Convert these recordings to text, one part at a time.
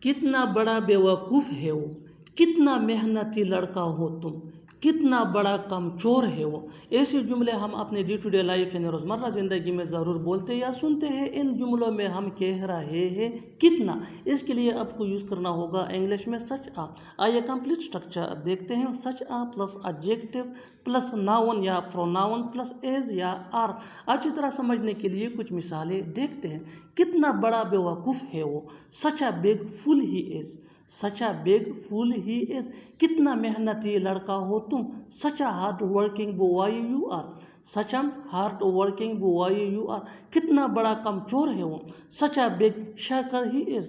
कितना बड़ा बेवकूफ़ है वो, कितना मेहनती लड़का हो तुम, कितना बड़ा कमचोर है वो। ऐसे जुमले हम अपने डे टू डे लाइफ यानी रोज़मर्रा ज़िंदगी में ज़रूर बोलते या सुनते हैं। इन जुमलों में हम कह रहे हैं कितना, इसके लिए आपको यूज़ करना होगा इंग्लिश में सच आ। आइए कंप्लीट स्ट्रक्चर देखते हैं। सच आ प्लस एडजेक्टिव प्लस नाउन या प्रोनाउन प्लस एज या आर। अच्छी तरह समझने के लिए कुछ मिसालें देखते हैं। कितना बड़ा बेवकूफ़ है वो, such a big fool he is, such a big fool he is. कितना मेहनती लड़का हो तुम, such a hard working boy you are, such a hard working boy you are. कितना बड़ा कमचोर है वो, such a big शैकर he is.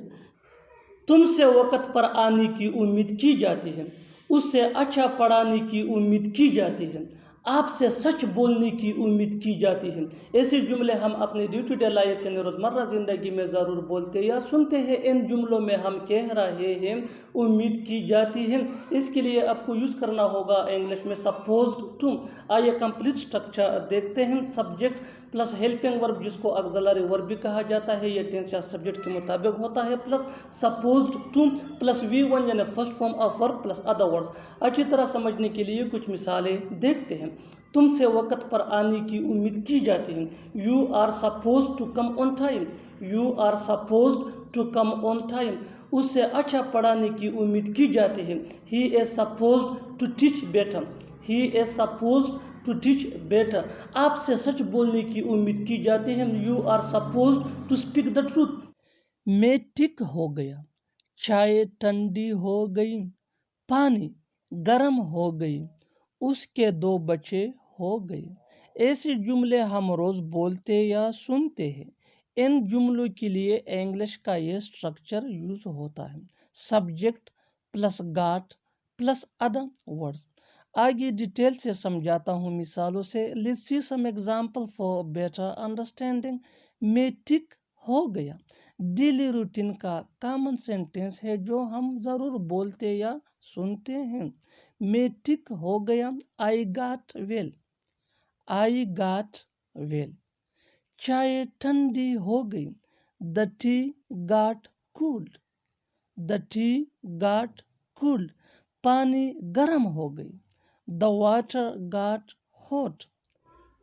तुमसे वक़्त पर आने की उम्मीद की जाती है, उससे अच्छा पढ़ाने की उम्मीद की जाती है, आपसे सच बोलने की उम्मीद की जाती है। ऐसे जुमले हम अपने डे टू डे लाइफ यानी रोज़मर्रा ज़िंदगी में ज़रूर बोलते या सुनते हैं। इन जुमलों में हम कह रहे हैं उम्मीद की जाती है, इसके लिए आपको यूज़ करना होगा इंग्लिश में सपोज्ड टू। आइए कंप्लीट स्ट्रक्चर देखते हैं। सब्जेक्ट प्लस हेल्पिंग वर्ब जिसको ऑक्सिलरी वर्ब भी कहा जाता है, ये टेंस या सब्जेक्ट के मुताबिक होता है, plus supposed two plus V1 यानी first form of verb plus other words. अच्छी तरह समझने के लिए कुछ मिसालें देखते हैं। तुमसे वक़्त पर आने की उम्मीद की जाती है, you are suppose to come on time, you are suppose to come on time. उससे अच्छा पढ़ाने की उम्मीद की जाती है, he is suppose to teach better, he is suppose to teach better. आपसे सच बोलने की उम्मीद की जाती है, you are suppose to speak the truth. मैं ठीक हो गया, चाय ठंडी हो गई, पानी गर्म हो गई, उसके 2 बच्चे हो गए। ऐसे जुमले हम रोज बोलते या सुनते हैं। इन जुमलों के लिए इंग्लिश का ये स्ट्रक्चर यूज होता है, subject plus got plus other words. आगे डिटेल से समझाता हूँ मिसालों से। Let's see some example for better understanding. मैं ठीक हो गया डेली रूटीन का कॉमन सेंटेंस है जो हम ज़रूर बोलते या सुनते हैं। मैं ठीक हो गया, I got well, I got well. चाय ठंडी हो गई, the T got cooled, the T got cooled. पानी गर्म हो गई, द वाटर गॉट हॉट।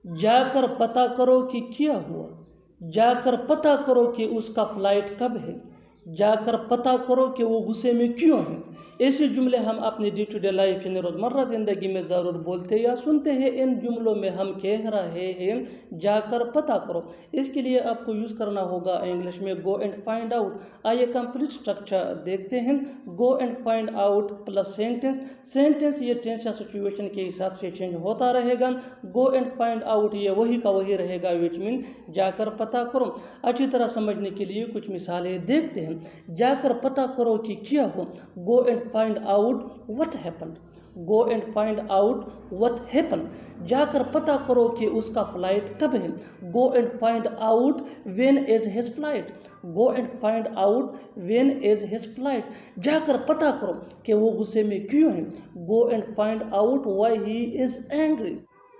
जाकर पता करो कि क्या हुआ, जाकर पता करो कि उसका फ्लाइट कब है, जाकर पता करो कि वो गुस्से में क्यों है। ऐसे जुमले हम अपने डे टू डे लाइफ यानी रोज़मर्रा ज़िंदगी में ज़रूर बोलते या सुनते हैं। इन जुमलों में हम कह रहे हैं जाकर पता करो, इसके लिए आपको यूज़ करना होगा इंग्लिश में गो एंड फाइंड आउट। आइए कंप्लीट स्ट्रक्चर देखते हैं। Go and find out plus sentence. Sentence ये टेंस या सिचुएशन के हिसाब से चेंज होता रहेगा। गो एंड फाइंड आउट ये वही का वही रहेगा, विच मीन जाकर पता करो। अच्छी तरह समझने के लिए कुछ मिसालें देखते हैं। जाकर पता करो कि क्या हो, go and find out what happened, go and find out what happened. जाकर पता करो कि उसका फ्लाइट कब है, go and find out when is his flight, go and find out when is his flight. जाकर पता करो कि वो गुस्से में क्यों है, go and find out why he is angry.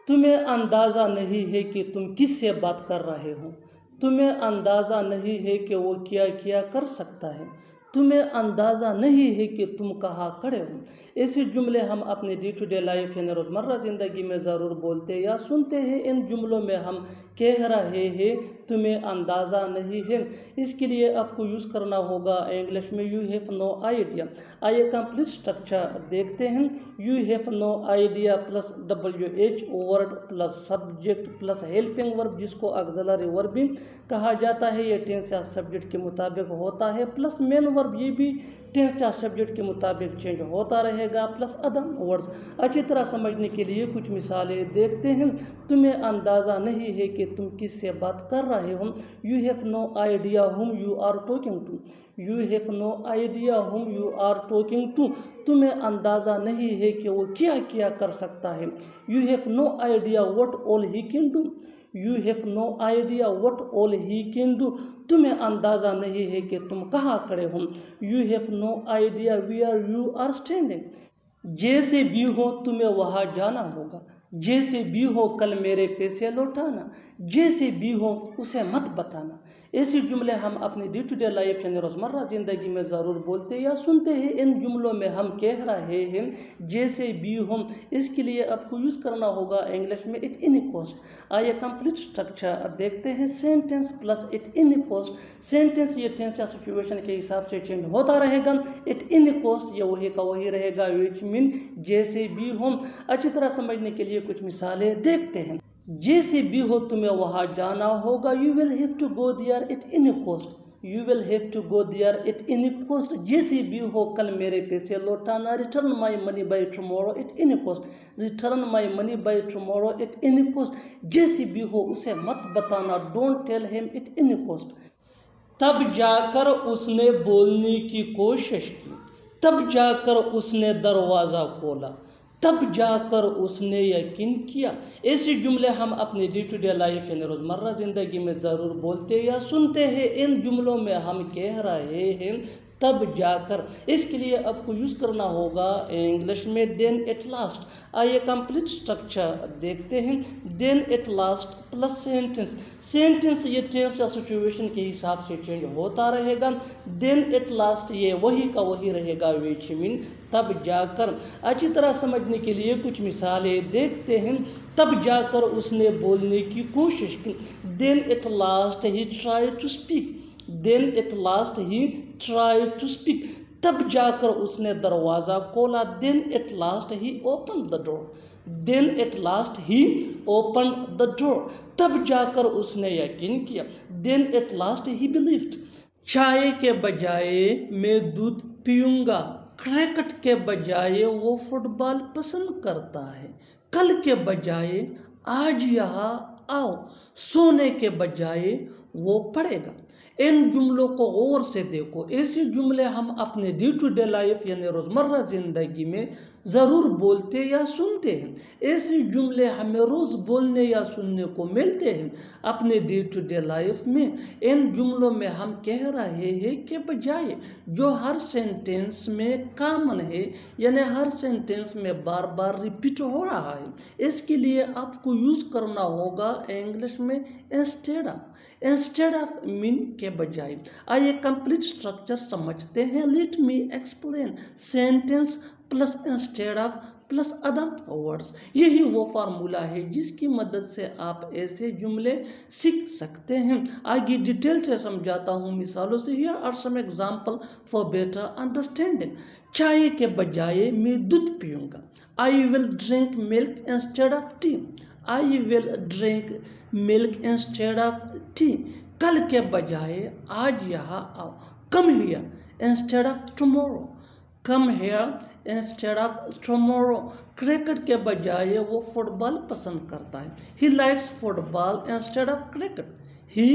तुम्हें अंदाज़ा नहीं है कि तुम किससे बात कर रहे हो, तुम्हें अंदाज़ा नहीं है कि वो क्या क्या कर सकता है, तुम्हें अंदाज़ा नहीं है कि तुम कहाँ खड़े हो। ऐसे जुमले हम अपने डे टू डे लाइफ यानी रोज़मर्रा ज़िंदगी में ज़रूर बोलते या सुनते हैं। इन जुमलों में हम कह रहे हैं तुम्हें अंदाज़ा नहीं है, इसके लिए आपको यूज़ करना होगा इंग्लिश में यू हैव नो आइडिया। आइए कंप्लीट स्ट्रक्चर देखते हैं। You have no idea plus WH word plus subject plus helping verb जिसको ऑक्सिलरी वर्ब भी कहा जाता है, ये टेंस या सब्जेक्ट के मुताबिक होता है, प्लस मेन वर्ब ये भी टेंस या सब्जेक्ट के मुताबिक चेंज होता रहेगा, प्लस अदर वर्ड्स। अच्छी तरह समझने के लिए कुछ मिसालें देखते हैं। तुम्हें अंदाज़ा नहीं है कि तुम किससे बात कर रहे हो, you have no idea whom you are talking to, you have no idea whom you are talking to. तुम्हें अंदाज़ा नहीं है कि वो क्या क्या कर सकता है, you have no idea what all he can do, you have no idea what all he can do. तुम्हें अंदाज़ा नहीं है कि तुम कहाँ खड़े हो, you have no idea where you are standing. जैसे भी हो तुम्हें वहाँ जाना होगा, जैसे भी हो कल मेरे पैसे लौटाना, जैसे भी हो उसे मत बताना, ایسی جملے ہم اپنے ڈے ٹو ڈے لائف یعنی روزمرہ زندگی میں ضرور بولتے یا سنتے ہیں. ان جملوں میں ہم کہہ رہے ہیں جیسے بھی ہم. اس کے لیے آپ کو یوز کرنا ہوگا انگلش میں ایٹ اینی کوسٹ. آئیے کمپلیٹ اسٹرکچر دیکھتے ہیں. Sentence plus at any cost. Sentence یہ ٹینس یا سچویشن کے حساب سے چینج ہوتا رہے گا. ایٹ اینی کوسٹ یہ وہی کا وہی رہے گا وچ مین جیسے بھی ہم. اچھی طرح سمجھنے کے لیے کچھ مثالیں دیکھتے ہیں. جیسے بھی ہو تمہیں وہاں جانا ہوگا. You will have to go there at any cost. You will have to go there at any cost. جیسے بھی ہو کل میرے پیسے لوٹانا. Return my money by tomorrow at any cost. Return my money by tomorrow at any cost. جیسے بھی ہو اسے مت بتانا. Don't tell him at any cost. تب جا کر اس نے بولنے کی کوشش کی. تب جا کر اس نے دروازہ کھولا. تب جا کر اس نے یقین کیا. ایسی جملے ہم اپنے ڈے ٹو ڈے لائف یعنی روزمرہ زندگی میں ضرور بولتے یا سنتے ہیں. ان جملوں میں ہم کہہ رہے ہیں تب جا کر. اس کے لیے آپ کو یوز کرنا ہوگا انگلش میں دین ایٹ لاسٹ. آئیے کمپلیٹ اسٹرکچر دیکھتے ہیں. Then at last plus sentence. Sentence یہ ٹینس یا سچویشن کے حساب سے چینج ہوتا رہے گا. دین ایٹ لاسٹ یہ وہی کا وہی رہے گا وچ مین تب جا کر. اچھی طرح سمجھنے کے لیے کچھ مثالیں دیکھتے ہیں. تب جا کر اس نے بولنے کی کوشش کی. Then at last he try to speak. Then at last he try to speak. تب جا کر اس نے دروازہ کھولا. Then at last he open the door. Then at last he open the door. تب جا کر اس نے یقین کیا. Then at last he believed. چائے کے بجائے میں دودھ پیوں گا. کرکٹ کے بجائے وہ فٹ بال پسند کرتا ہے. کل کے بجائے آج یہاں آؤ. سونے کے بجائے وہ پڑھے گا. ان جملوں کو غور سے دیکھو. ایسے جملے ہم اپنے ڈے ٹو ڈے لائف یعنی روزمرہ زندگی میں ضرور بولتے یا سنتے ہیں. ایسے جملے ہمیں روز بولنے یا سننے کو ملتے ہیں اپنے ڈے ٹو ڈے لائف میں. ان جملوں میں ہم کہہ رہے ہیں کے بجائے جو ہر سینٹینس میں کامن ہے یعنی ہر سینٹینس میں بار بار ریپیٹ ہو رہا ہے. اس کے لیے آپ کو یوز کرنا ہوگا انگلش میں انسٹیڈ آف. انسٹیڈ آف مین کے بجائے. آئیے کمپلیٹ اسٹرکچر سمجھتے ہیں. Let me explain. Sentence plus instead of plus other words. یہی وہ فارمولہ ہے جس کی مدد سے آپ ایسے جملے سیکھ سکتے ہیں. آگے ڈیٹیل سے سمجھاتا ہوں مثالوں سے. Here are some example for better understanding. چائے کے بجائے میں دودھ پیوں گا. I will drink milk instead of tea. I will drink milk instead of tea. کل کے بجائے آج یہاں آؤ. Come here instead of tomorrow. Come here instead of tomorrow. Cricket کے بجائے وہ فٹ بال پسند کرتا ہے. He likes football instead of cricket. He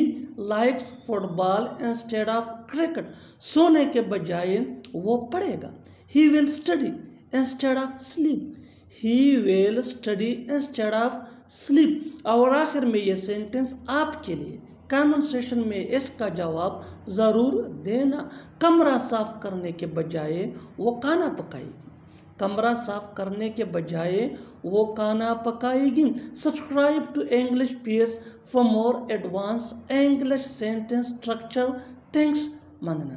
likes football instead of cricket. سونے کے بجائے وہ پڑھے گا. He will study instead of sleep. He will study instead of sleep. اور آخر میں یہ سینٹینس آپ کے لیے. کامنٹ سیشن میں اس کا جواب ضرور دینا. کمرہ صاف کرنے کے بجائے وہ کھانا پکائے گی. کمرہ صاف کرنے کے بجائے وہ کھانا پکائے گی. Subscribe to English peace for more advance English sentence structure. Thanks. Mandhana.